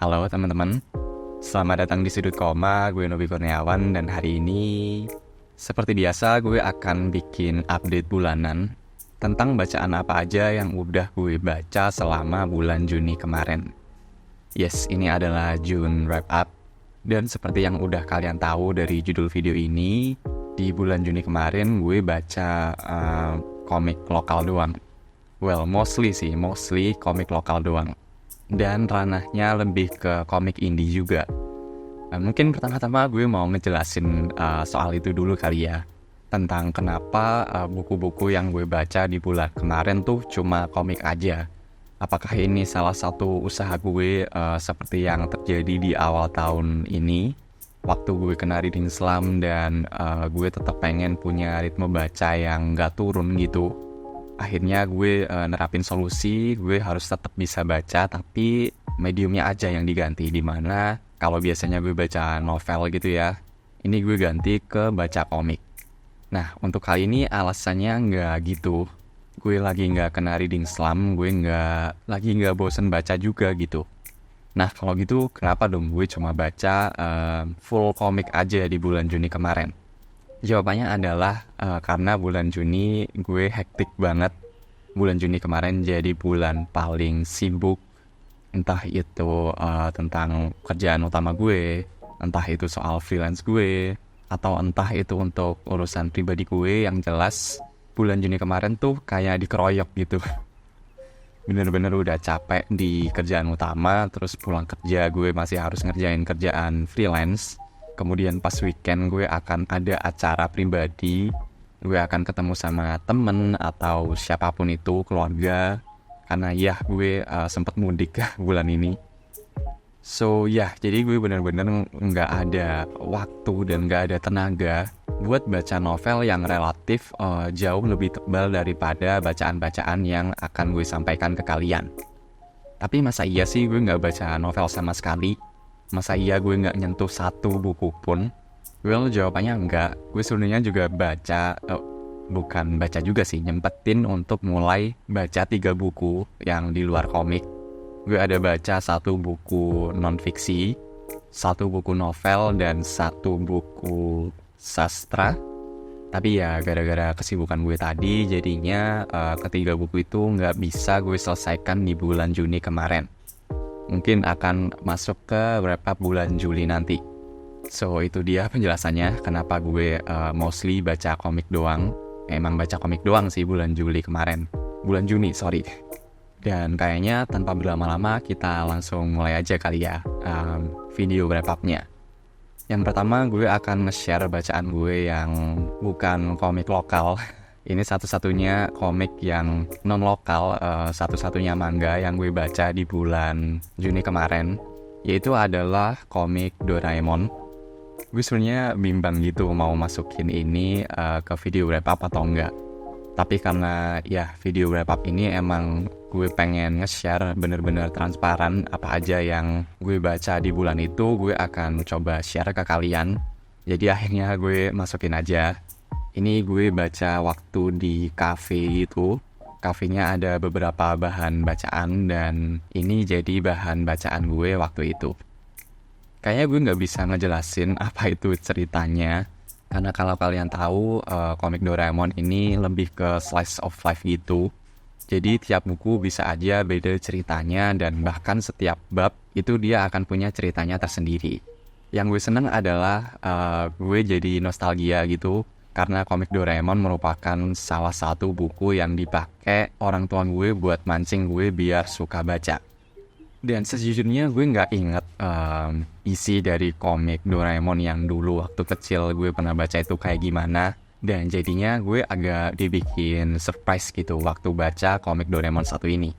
Halo teman-teman, selamat datang di Sudut Koma, gue Novi Kurniawan dan hari ini seperti biasa gue akan bikin update bulanan tentang bacaan apa aja yang udah gue baca selama bulan Juni kemarin. Yes, ini adalah June Wrap Up dan seperti yang udah kalian tahu dari judul video ini, di bulan Juni kemarin gue baca komik lokal doang. Well, mostly komik lokal doang. Dan ranahnya lebih ke komik indie juga. Mungkin pertama-tama gue mau ngejelasin soal itu dulu kali ya. Tentang kenapa buku-buku yang gue baca di bulan kemarin tuh cuma komik aja. Apakah ini salah satu usaha gue seperti yang terjadi di awal tahun ini, waktu gue kena reading slump dan gue tetap pengen punya ritme baca yang gak turun gitu. Akhirnya gue nerapin solusi, gue harus tetap bisa baca tapi mediumnya aja yang diganti. Dimana kalau biasanya gue baca novel gitu ya, ini gue ganti ke baca komik. Nah untuk kali ini alasannya nggak gitu. Gue lagi nggak kena reading slump, gue nggak bosen baca juga gitu. Nah kalau gitu kenapa dong gue cuma baca full komik aja di bulan Juni kemarin? Jawabannya adalah karena bulan Juni gue hektik banget. Bulan Juni kemarin jadi bulan paling sibuk. Entah itu tentang kerjaan utama gue, entah itu soal freelance gue, atau entah itu untuk urusan pribadi gue. Yang jelas bulan Juni kemarin tuh kayak dikeroyok gitu. Bener-bener udah capek di kerjaan utama, terus pulang kerja gue masih harus ngerjain kerjaan freelance. Kemudian pas weekend gue akan ada acara pribadi, gue akan ketemu sama temen atau siapapun itu, keluarga. Karena ya gue sempet mudik bulan ini. So jadi gue bener-bener gak ada waktu dan gak ada tenaga buat baca novel yang relatif jauh lebih tebal daripada bacaan-bacaan yang akan gue sampaikan ke kalian. Tapi masa iya sih gue gak baca novel sama sekali? Masa iya gue gak nyentuh satu buku pun? Well, jawabannya enggak. Gue sebenarnya juga bukan baca juga sih, nyempetin untuk mulai baca 3 buku yang di luar komik. Gue ada baca 1 buku non-fiksi, 1 buku novel, dan 1 buku sastra. Tapi ya gara-gara kesibukan gue tadi, jadinya ketiga buku itu gak bisa gue selesaikan di bulan Juni kemarin. Mungkin akan masuk ke wrap up bulan Juli nanti. So itu dia penjelasannya kenapa gue mostly baca komik doang. Emang baca komik doang sih bulan Juli kemarin. Bulan Juni, sorry. Dan kayaknya tanpa berlama-lama kita langsung mulai aja kali ya video wrap up-nya. Yang pertama gue akan nge-share bacaan gue yang bukan komik lokal. Ini satu-satunya komik yang non-lokal, satu-satunya manga yang gue baca di bulan Juni kemarin, yaitu adalah komik Doraemon. Gue sebenarnya bimbang gitu mau masukin ini ke video wrap up atau enggak. Tapi karena ya video wrap up ini emang gue pengen nge-share bener-bener transparan apa aja yang gue baca di bulan itu, gue akan coba share ke kalian. Jadi akhirnya gue masukin aja. Ini gue baca waktu di cafe itu. Kafenya ada beberapa bahan bacaan dan ini jadi bahan bacaan gue waktu itu. Kayaknya gue gak bisa ngejelasin apa itu ceritanya. Karena kalau kalian tahu komik Doraemon ini lebih ke slice of life gitu. Jadi tiap buku bisa aja beda ceritanya dan bahkan setiap bab itu dia akan punya ceritanya tersendiri. Yang gue seneng adalah gue jadi nostalgia gitu. Karena komik Doraemon merupakan salah satu buku yang dipakai orang tua gue buat mancing gue biar suka baca. Dan sejujurnya gue gak inget isi dari komik Doraemon yang dulu waktu kecil gue pernah baca itu kayak gimana. Dan jadinya gue agak dibikin surprise gitu waktu baca komik Doraemon 1 ini.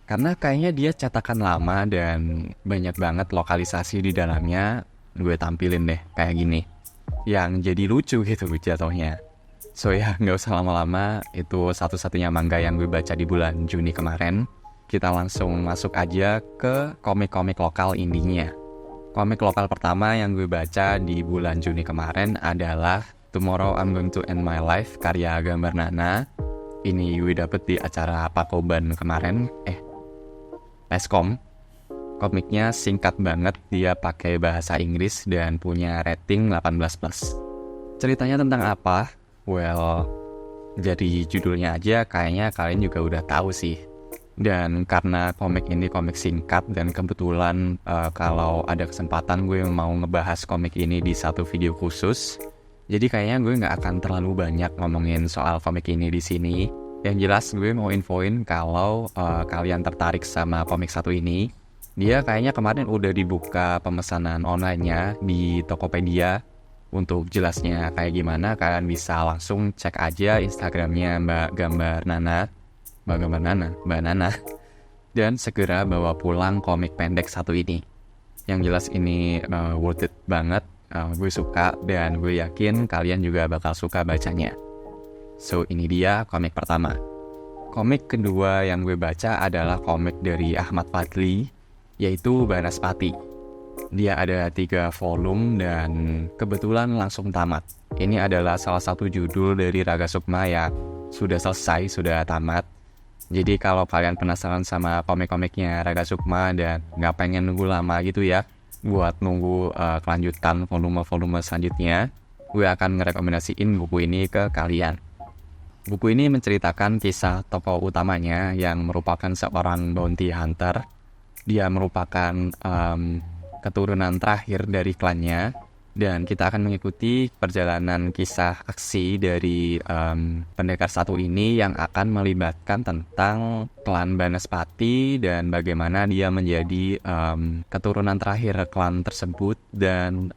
Karena kayaknya dia cetakan lama dan banyak banget lokalisasi di dalamnya. Gue tampilin deh kayak gini, yang jadi lucu gitu jatuhnya. So ya gak usah lama-lama, itu satu-satunya manga yang gue baca di bulan Juni kemarin. Kita langsung masuk aja ke komik-komik lokal indinya. Komik lokal pertama yang gue baca di bulan Juni kemarin adalah Tomorrow I'm Going to End My Life karya Gambar Nana. Ini gue dapet di acara Pakoban kemarin, Peskom. komiknya singkat banget, dia pakai bahasa Inggris dan punya rating 18+. Ceritanya tentang apa? Well, jadi judulnya aja kayaknya kalian juga udah tahu sih. Dan karena komik ini komik singkat dan kebetulan kalau ada kesempatan gue mau ngebahas komik ini di satu video khusus, jadi kayaknya gue nggak akan terlalu banyak ngomongin soal komik ini di sini. Yang jelas gue mau infoin kalau kalian tertarik sama komik satu ini, dia kayaknya kemarin udah dibuka pemesanan online-nya di Tokopedia. Untuk jelasnya kayak gimana, kalian bisa langsung cek aja Instagramnya Mbak Nana, dan segera bawa pulang komik pendek satu ini. Yang jelas ini worth it banget. Gue suka dan gue yakin kalian juga bakal suka bacanya. So ini dia komik pertama. Komik kedua yang gue baca adalah komik dari Ahmad Fadli, yaitu Banaspati. Dia ada 3 volume dan kebetulan langsung tamat. Ini adalah salah satu judul dari Raga Sukma ya, sudah selesai, sudah tamat. Jadi kalau kalian penasaran sama komik-komiknya Raga Sukma dan gak pengen nunggu lama gitu ya, buat nunggu kelanjutan volume-volume selanjutnya, gue akan ngerekomendasiin buku ini ke kalian. Buku ini menceritakan kisah tokoh utamanya yang merupakan seorang bounty hunter. Dia merupakan keturunan terakhir dari klannya, dan kita akan mengikuti perjalanan kisah aksi dari pendekar satu ini yang akan melibatkan tentang klan Banaspati dan bagaimana dia menjadi keturunan terakhir klan tersebut, dan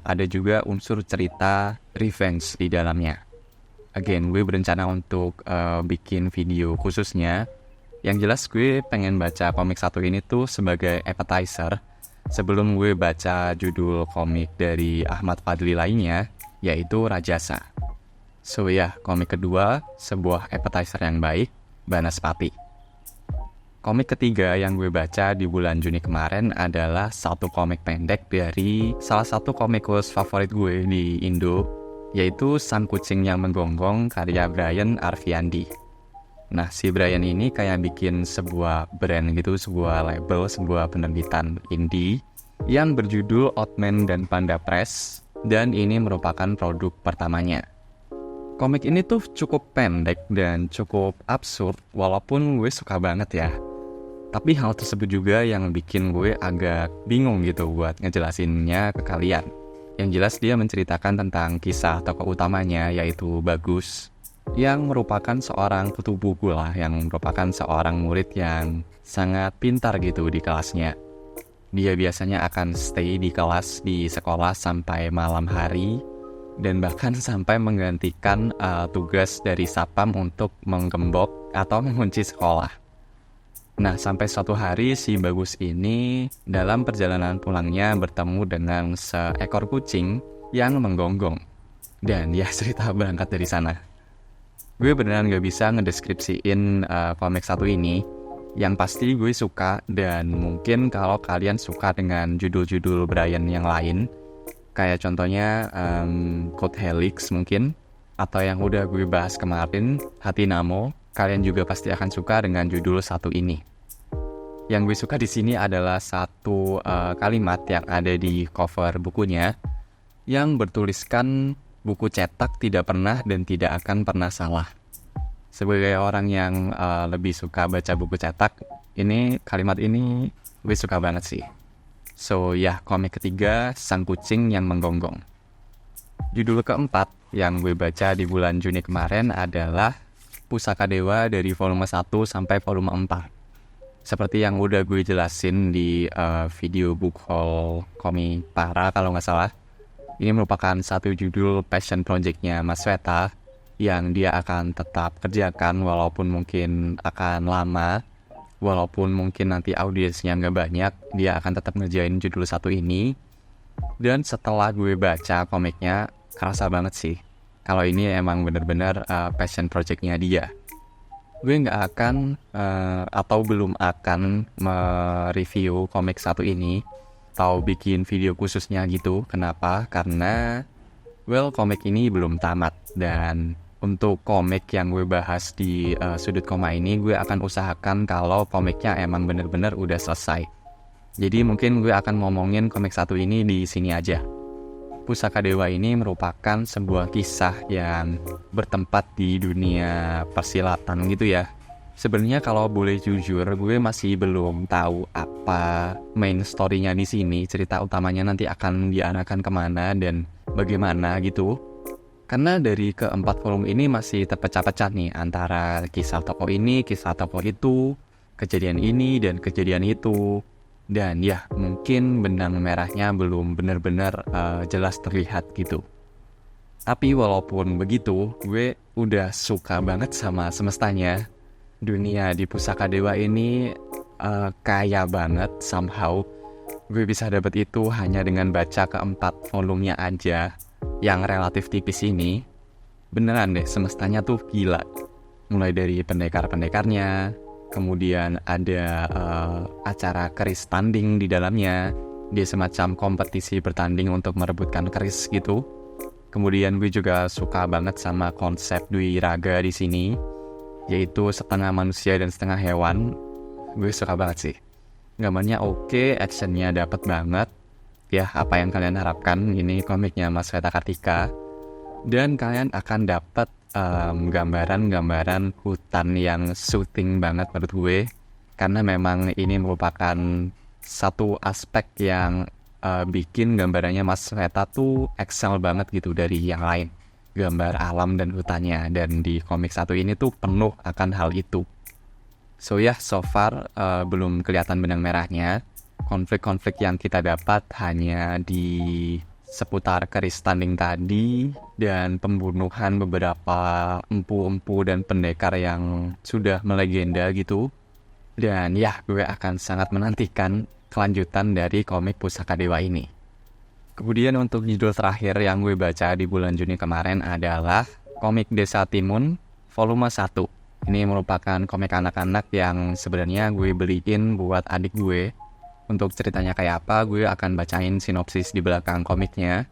ada juga unsur cerita revenge di dalamnya. Again, gue berencana untuk bikin video khususnya. Yang jelas gue pengen baca komik satu ini tuh sebagai appetizer sebelum gue baca judul komik dari Ahmad Fadli lainnya, yaitu Rajasa. So ya, komik kedua, sebuah appetizer yang baik, Banaspati. Komik ketiga yang gue baca di bulan Juni kemarin adalah satu komik pendek dari salah satu komikus favorit gue di Indo, yaitu Sang Kucing Yang Menggonggong karya Brian Arfiandi. Nah, si Brian ini kayak bikin sebuah brand gitu, sebuah label, sebuah penerbitan indie yang berjudul Outman dan Panda Press, dan ini merupakan produk pertamanya. Komik ini tuh cukup pendek dan cukup absurd, walaupun gue suka banget ya. Tapi hal tersebut juga yang bikin gue agak bingung gitu buat ngejelasinnya ke kalian. Yang jelas dia menceritakan tentang kisah tokoh utamanya, yaitu Bagus, yang merupakan seorang kutu buku lah, yang merupakan seorang murid yang sangat pintar gitu di kelasnya. Dia biasanya akan stay di kelas di sekolah sampai malam hari, dan bahkan sampai menggantikan tugas dari Satpam untuk menggembok atau mengunci sekolah. Nah, sampai suatu hari si Bagus ini dalam perjalanan pulangnya bertemu dengan seekor kucing yang menggonggong, dan dia cerita berangkat dari sana. Gue beneran gak bisa ngedeskripsiin komik satu ini. Yang pasti gue suka, dan mungkin kalau kalian suka dengan judul-judul Brian yang lain, kayak contohnya Code Helix mungkin, atau yang udah gue bahas kemarin, Hati Namo, kalian juga pasti akan suka dengan judul satu ini. Yang gue suka di sini adalah satu kalimat yang ada di cover bukunya, yang bertuliskan buku cetak tidak pernah dan tidak akan pernah salah. Sebagai orang yang lebih suka baca buku cetak, ini kalimat ini gue suka banget sih. So ya, komik ketiga, Sang Kucing Yang Menggonggong. Judul keempat yang gue baca di bulan Juni kemarin adalah Pusaka Dewa dari volume 1 sampai volume 4. Seperti yang udah gue jelasin di video book haul komik Para kalau nggak salah. Ini merupakan satu judul passion project-nya Mas Weta yang dia akan tetap kerjakan walaupun mungkin akan lama, walaupun mungkin nanti audiensnya nggak banyak, dia akan tetap ngerjain judul satu ini. Dan setelah gue baca komiknya, kerasa banget sih kalau ini emang bener-bener passion project-nya dia. Gue nggak akan atau belum akan mereview komik satu ini atau bikin video khususnya gitu. Kenapa? Karena komik ini belum tamat, dan untuk komik yang gue bahas di Sudut Koma ini, gue akan usahakan kalau komiknya emang bener-bener udah selesai. Jadi mungkin gue akan ngomongin komik satu ini di sini aja. Pusaka Dewa ini merupakan sebuah kisah yang bertempat di dunia persilatan gitu ya. Sebenarnya kalau boleh jujur, gue masih belum tahu apa main story-nya di sini, cerita utamanya nanti akan diarahkan kemana dan bagaimana gitu. Karena dari keempat volume ini masih terpecah-pecah nih antara kisah tokoh ini, kisah tokoh itu, kejadian ini dan kejadian itu. Dan ya mungkin benang merahnya belum benar-benar jelas terlihat gitu. Tapi walaupun begitu, gue udah suka banget sama semestanya. Dunia di Pusaka Dewa ini kaya banget somehow. Gue bisa dapet itu hanya dengan baca keempat volumenya aja, yang relatif tipis ini. Beneran deh, semestanya tuh gila. Mulai dari pendekar-pendekarnya, kemudian ada acara keris tanding di dalamnya. Dia semacam kompetisi bertanding untuk merebutkan keris gitu. Kemudian gue juga suka banget sama konsep Dwi Raga di sini, yaitu setengah manusia dan setengah hewan. Gue suka banget sih. Gambarnya oke, actionnya dapet banget. Ya, apa yang kalian harapkan, ini komiknya Mas Weta Kartika. Dan kalian akan dapat gambaran-gambaran hutan yang soothing banget menurut gue. Karena memang ini merupakan satu aspek yang bikin gambarannya Mas Weta tuh excel banget gitu dari yang lain. Gambar alam dan hutannya, dan di komik satu ini tuh penuh akan hal itu. So far belum kelihatan benang merahnya. Konflik-konflik yang kita dapat hanya di seputar keris tanding tadi dan pembunuhan beberapa empu-empu dan pendekar yang sudah melegenda gitu. Dan ya, gue akan sangat menantikan kelanjutan dari komik Pusaka Dewa ini. Kemudian untuk judul terakhir yang gue baca di bulan Juni kemarin adalah komik Desa Timun volume 1. Ini merupakan komik anak-anak yang sebenarnya gue beliin buat adik gue. Untuk ceritanya kayak apa, gue akan bacain sinopsis di belakang komiknya.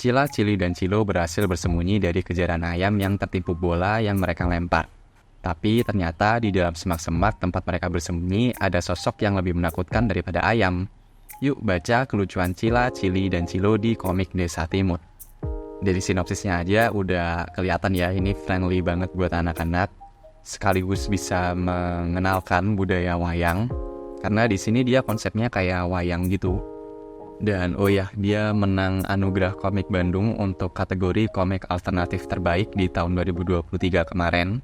Cila, Cili, dan Cilo berhasil bersembunyi dari kejaran ayam yang tertipu bola yang mereka lempar. Tapi ternyata di dalam semak-semak tempat mereka bersembunyi ada sosok yang lebih menakutkan daripada ayam. Yuk baca kelucuan Cila, Cili, dan Cilo di komik Desa Timun. Dari sinopsisnya aja udah kelihatan ya, ini friendly banget buat anak-anak. Sekaligus bisa mengenalkan budaya wayang. Karena di sini dia konsepnya kayak wayang gitu. Dan dia menang anugerah komik Bandung untuk kategori komik alternatif terbaik di tahun 2023 kemarin.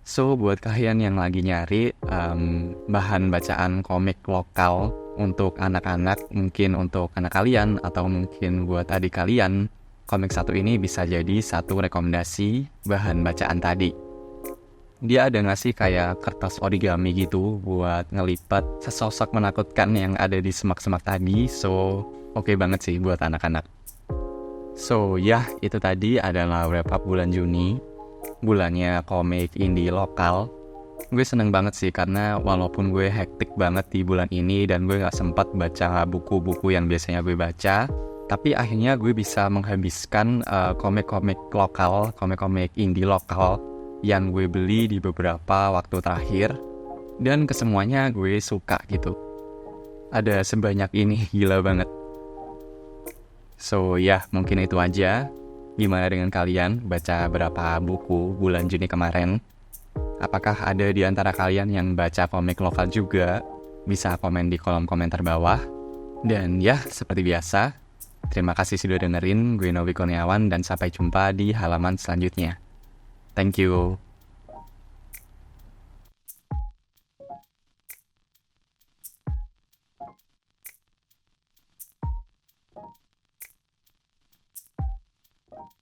So buat kalian yang lagi nyari bahan bacaan komik lokal untuk anak-anak, mungkin untuk anak kalian atau mungkin buat adik kalian, komik satu ini bisa jadi satu rekomendasi bahan bacaan tadi. Dia ada ngasih kayak kertas origami gitu buat ngelipat sesosok menakutkan yang ada di semak-semak tadi. So oke banget sih buat anak-anak. So itu tadi adalah wrap up bulan Juni, bulannya komik indie lokal. Gue seneng banget sih karena walaupun gue hektik banget di bulan ini dan gue gak sempat baca buku-buku yang biasanya gue baca, tapi akhirnya gue bisa menghabiskan komik-komik lokal, komik-komik indie lokal yang gue beli di beberapa waktu terakhir. Dan kesemuanya gue suka gitu. Ada sebanyak ini, gila banget. So mungkin itu aja. Gimana dengan kalian baca berapa buku bulan Juni kemarin? Apakah ada di antara kalian yang baca komik lokal juga? Bisa komen di kolom komentar bawah. Dan seperti biasa, terima kasih sudah dengerin. Gue Novi Kurniawan dan sampai jumpa di halaman selanjutnya. Thank you.